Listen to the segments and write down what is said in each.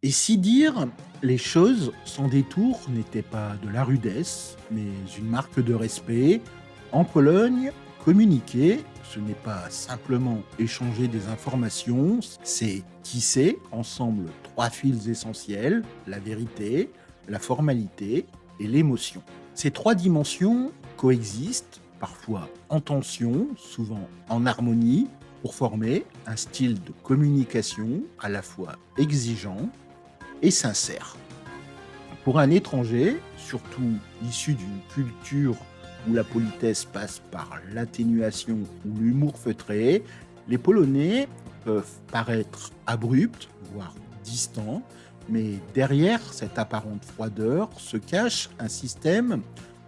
Et si dire les choses sans détour n'était pas de la rudesse, mais une marque de respect, en Pologne, communiquer, ce n'est pas simplement échanger des informations, c'est tisser ensemble trois fils essentiels, la vérité, la formalité et l'émotion. Ces trois dimensions coexistent, parfois en tension, souvent en harmonie, pour former un style de communication à la fois exigeant et sincère. Pour un étranger, surtout issu d'une culture où la politesse passe par l'atténuation ou l'humour feutré, les Polonais peuvent paraître abrupts, voire distants, mais derrière cette apparente froideur se cache un système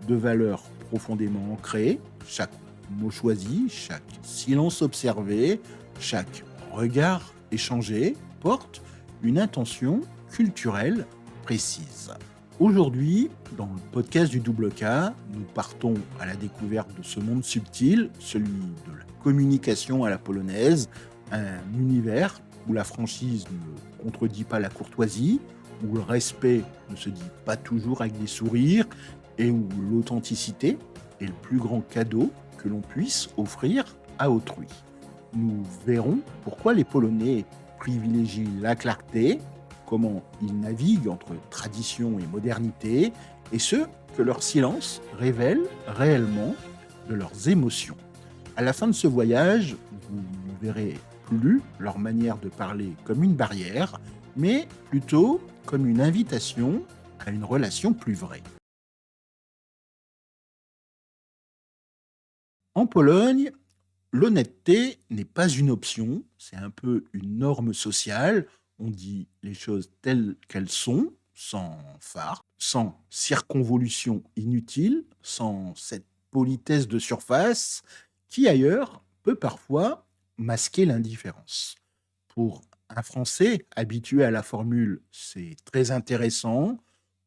de valeurs profondément ancrées. Chaque mot choisi, chaque silence observé, chaque regard échangé porte une intention culturelle précise. Aujourd'hui, dans le podcast du Double K, nous partons à la découverte de ce monde subtil, celui de la communication à la polonaise, un univers où la franchise ne contredit pas la courtoisie, où le respect ne se dit pas toujours avec des sourires et où l'authenticité est le plus grand cadeau que l'on puisse offrir à autrui. Nous verrons pourquoi les Polonais privilégient la clarté, comment ils naviguent entre tradition et modernité, et ce, que leur silence révèle réellement de leurs émotions. À la fin de ce voyage, vous ne verrez plus leur manière de parler comme une barrière, mais plutôt comme une invitation à une relation plus vraie. En Pologne, l'honnêteté n'est pas une option, c'est un peu une norme sociale. On dit les choses telles qu'elles sont, sans phare, sans circonvolution inutile, sans cette politesse de surface qui ailleurs peut parfois masquer l'indifférence. Pour un Français habitué à la formule c'est très intéressant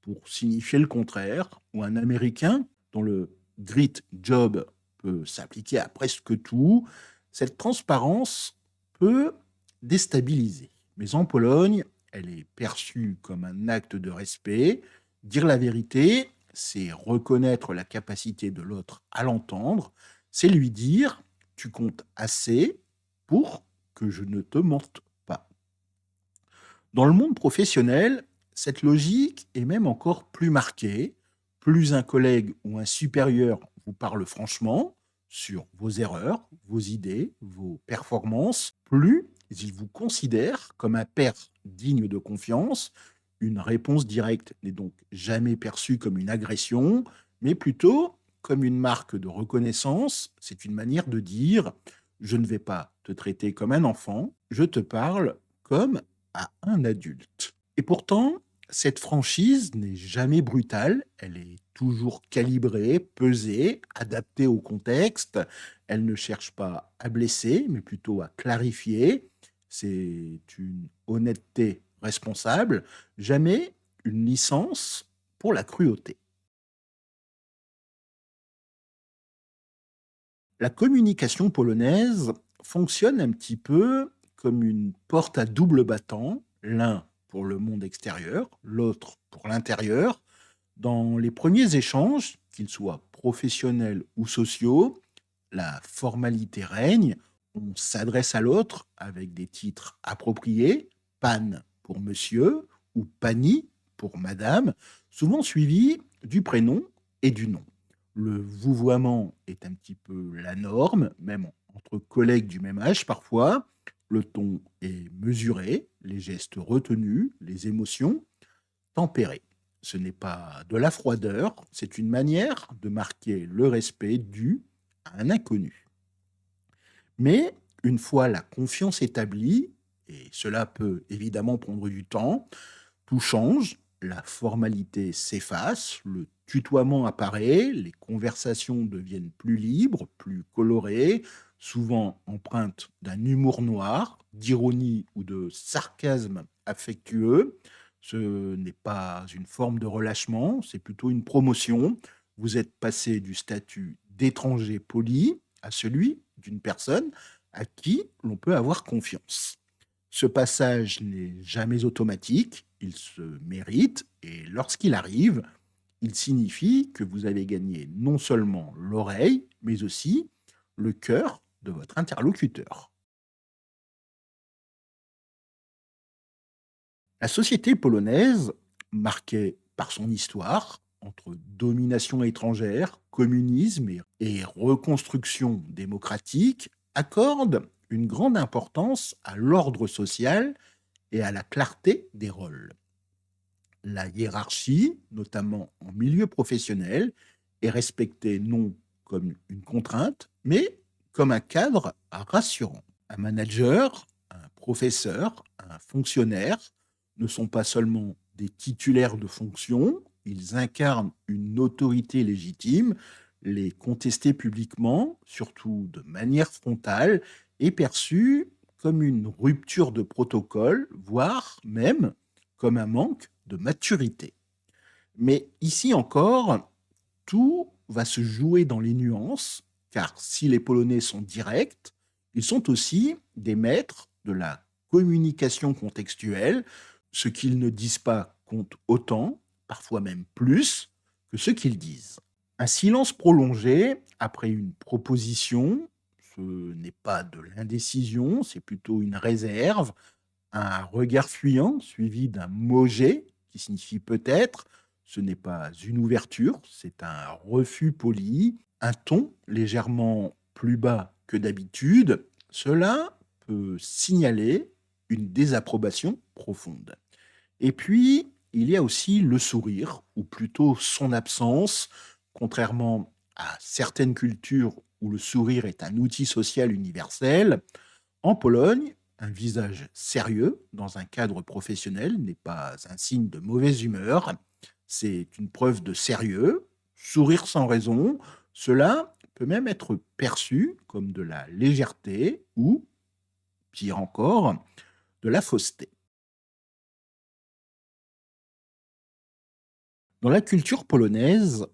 pour signifier le contraire, ou un Américain dont le grit job peut s'appliquer à presque tout, cette transparence peut déstabiliser. Mais en Pologne, elle est perçue comme un acte de respect. Dire la vérité, c'est reconnaître la capacité de l'autre à l'entendre, c'est lui dire tu comptes assez pour que je ne te mente pas. Dans le monde professionnel, cette logique est même encore plus marquée. Plus un collègue ou un supérieur vous parle franchement sur vos erreurs, vos idées, vos performances, plus il vous considère comme un père digne de confiance. Une réponse directe n'est donc jamais perçue comme une agression, mais plutôt comme une marque de reconnaissance. C'est une manière de dire je ne vais pas te traiter comme un enfant, je te parle comme à un adulte. Et pourtant, cette franchise n'est jamais brutale, elle est toujours calibrée, pesée, adaptée au contexte. Elle ne cherche pas à blesser, mais plutôt à clarifier. C'est une honnêteté responsable, jamais une licence pour la cruauté. La communication polonaise fonctionne un petit peu comme une porte à double battant, l'un pour le monde extérieur, l'autre pour l'intérieur. Dans les premiers échanges, qu'ils soient professionnels ou sociaux, la formalité règne, on s'adresse à l'autre avec des titres appropriés, pan pour monsieur ou pani pour madame, souvent suivis du prénom et du nom. Le vouvoiement est un petit peu la norme, même entre collègues du même âge parfois. Le ton est mesuré, les gestes retenus, les émotions tempérées. Ce n'est pas de la froideur, c'est une manière de marquer le respect dû à un inconnu. Mais une fois la confiance établie, et cela peut évidemment prendre du temps, tout change, la formalité s'efface, le tutoiement apparaît, les conversations deviennent plus libres, plus colorées, souvent empreintes d'un humour noir, d'ironie ou de sarcasme affectueux. Ce n'est pas une forme de relâchement, c'est plutôt une promotion. Vous êtes passé du statut d'étranger poli à celui d'une personne à qui l'on peut avoir confiance. Ce passage n'est jamais automatique, il se mérite et lorsqu'il arrive, il signifie que vous avez gagné non seulement l'oreille, mais aussi le cœur de votre interlocuteur. La société polonaise, marquée par son histoire, entre domination étrangère, communisme et reconstruction démocratique, accorde une grande importance à l'ordre social et à la clarté des rôles. La hiérarchie, notamment en milieu professionnel, est respectée non comme une contrainte, mais comme un cadre rassurant. Un manager, un professeur, un fonctionnaire ne sont pas seulement des titulaires de fonctions, ils incarnent une autorité légitime. Les contester publiquement, surtout de manière frontale, est perçu comme une rupture de protocole, voire même comme un manque de maturité. Mais ici encore, tout va se jouer dans les nuances, car si les Polonais sont directs, ils sont aussi des maîtres de la communication contextuelle. Ce qu'ils ne disent pas compte autant, parfois même plus, que ce qu'ils disent. Un silence prolongé après une proposition, ce n'est pas de l'indécision, c'est plutôt une réserve, un regard fuyant suivi d'un mot-jet qui signifie peut-être, ce n'est pas une ouverture, c'est un refus poli, un ton légèrement plus bas que d'habitude, cela peut signaler une désapprobation profonde. Et puis, il y a aussi le sourire, ou plutôt son absence, contrairement à certaines cultures où le sourire est un outil social universel. En Pologne, un visage sérieux dans un cadre professionnel n'est pas un signe de mauvaise humeur, c'est une preuve de sérieux. Sourire sans raison, cela peut même être perçu comme de la légèreté ou, pire encore, de la fausseté. Dans la culture polonaise,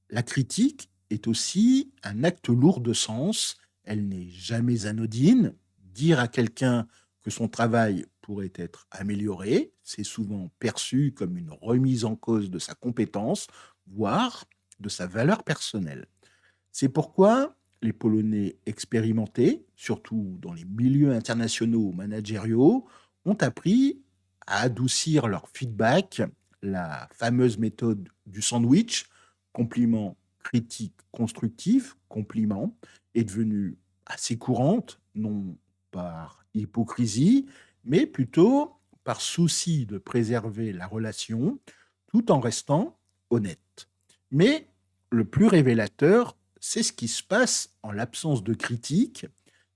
la critique est aussi un acte lourd de sens, elle n'est jamais anodine. Dire à quelqu'un que son travail pourrait être amélioré, c'est souvent perçu comme une remise en cause de sa compétence, voire de sa valeur personnelle. C'est pourquoi les Polonais expérimentés, surtout dans les milieux internationaux ou managériaux, ont appris à adoucir leur feedback. La fameuse méthode du sandwich, compliment, critique, constructif, compliment, est devenue assez courante, non par hypocrisie, mais plutôt par souci de préserver la relation tout en restant honnête. Mais le plus révélateur, c'est ce qui se passe en l'absence de critique.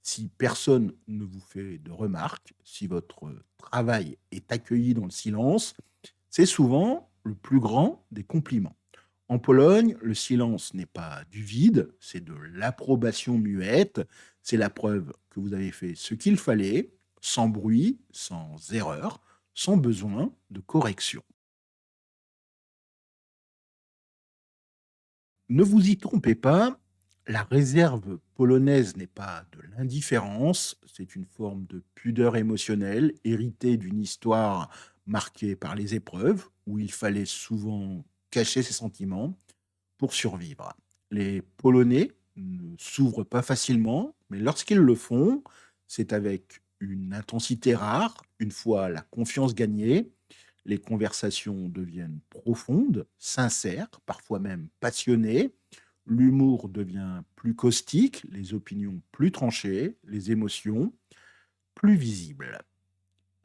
Si personne ne vous fait de remarques, si votre travail est accueilli dans le silence, c'est souvent le plus grand des compliments. En Pologne, le silence n'est pas du vide, c'est de l'approbation muette. C'est la preuve que vous avez fait ce qu'il fallait, sans bruit, sans erreur, sans besoin de correction. Ne vous y trompez pas, la réserve polonaise n'est pas de l'indifférence, c'est une forme de pudeur émotionnelle héritée d'une histoire marquée par les épreuves, où il fallait souvent cacher ses sentiments pour survivre. Les Polonais ne s'ouvrent pas facilement, mais lorsqu'ils le font, c'est avec une intensité rare. Une fois la confiance gagnée, les conversations deviennent profondes, sincères, parfois même passionnées. L'humour devient plus caustique, les opinions plus tranchées, les émotions plus visibles.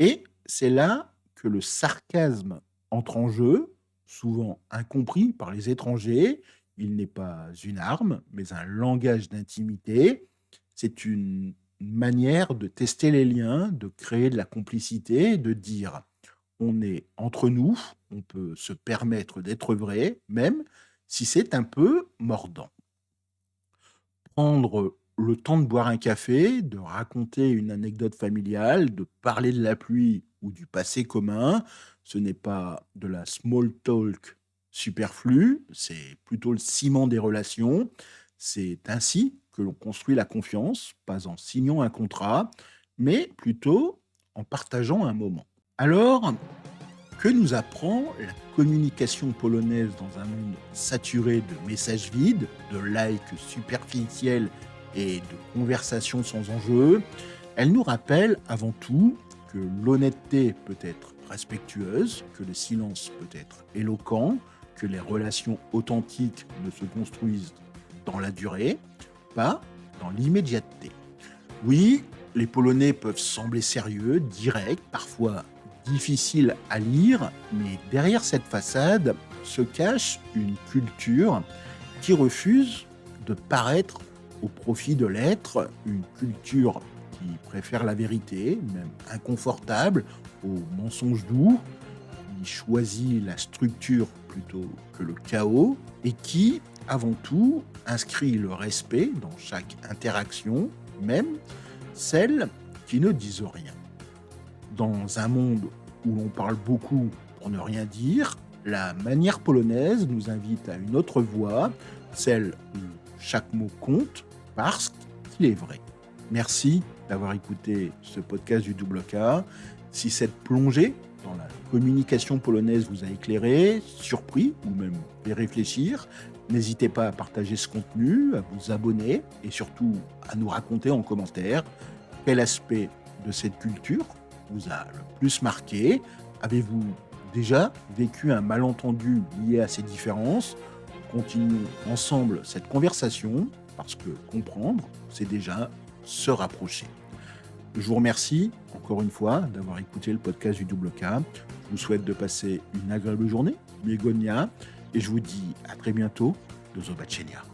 Et c'est là que le sarcasme entre en jeu, souvent incompris par les étrangers. Il n'est pas une arme, mais un langage d'intimité. C'est une manière de tester les liens, de créer de la complicité, de dire on est entre nous, on peut se permettre d'être vrai, même si c'est un peu mordant. Prendre le temps de boire un café, de raconter une anecdote familiale, de parler de la pluie ou du passé commun, ce n'est pas de la small talk superflue, c'est plutôt le ciment des relations. C'est ainsi que l'on construit la confiance, pas en signant un contrat, mais plutôt en partageant un moment. Alors, que nous apprend la communication polonaise dans un monde saturé de messages vides, de likes superficiels et de conversations sans enjeu? Elle nous rappelle avant tout que l'honnêteté peut être respectueuse, que le silence peut être éloquent, que les relations authentiques ne se construisent dans la durée, pas dans l'immédiateté. Oui, les Polonais peuvent sembler sérieux, directs, parfois difficiles à lire, mais derrière cette façade se cache une culture qui refuse de paraître au profit de l'être, une culture qui préfère la vérité, même inconfortable, aux mensonges doux, qui choisit la structure plutôt que le chaos et qui, avant tout, inscrit le respect dans chaque interaction, même celles qui ne disent rien. Dans un monde où l'on parle beaucoup pour ne rien dire, la manière polonaise nous invite à une autre voie, celle où chaque mot compte parce qu'il est vrai. Merci d'avoir écouté ce podcast du Double K. Si cette plongée dans la communication polonaise vous a éclairé, surpris ou même fait réfléchir, n'hésitez pas à partager ce contenu, à vous abonner et surtout à nous raconter en commentaire quel aspect de cette culture vous a le plus marqué. Avez-vous déjà vécu un malentendu lié à ces différences? Continuons ensemble cette conversation parce que comprendre, c'est déjà se rapprocher. Je vous remercie encore une fois d'avoir écouté le podcast du Double K. Je vous souhaite de passer une agréable journée, Miegonia, et je vous dis à très bientôt. Do zobaczenia.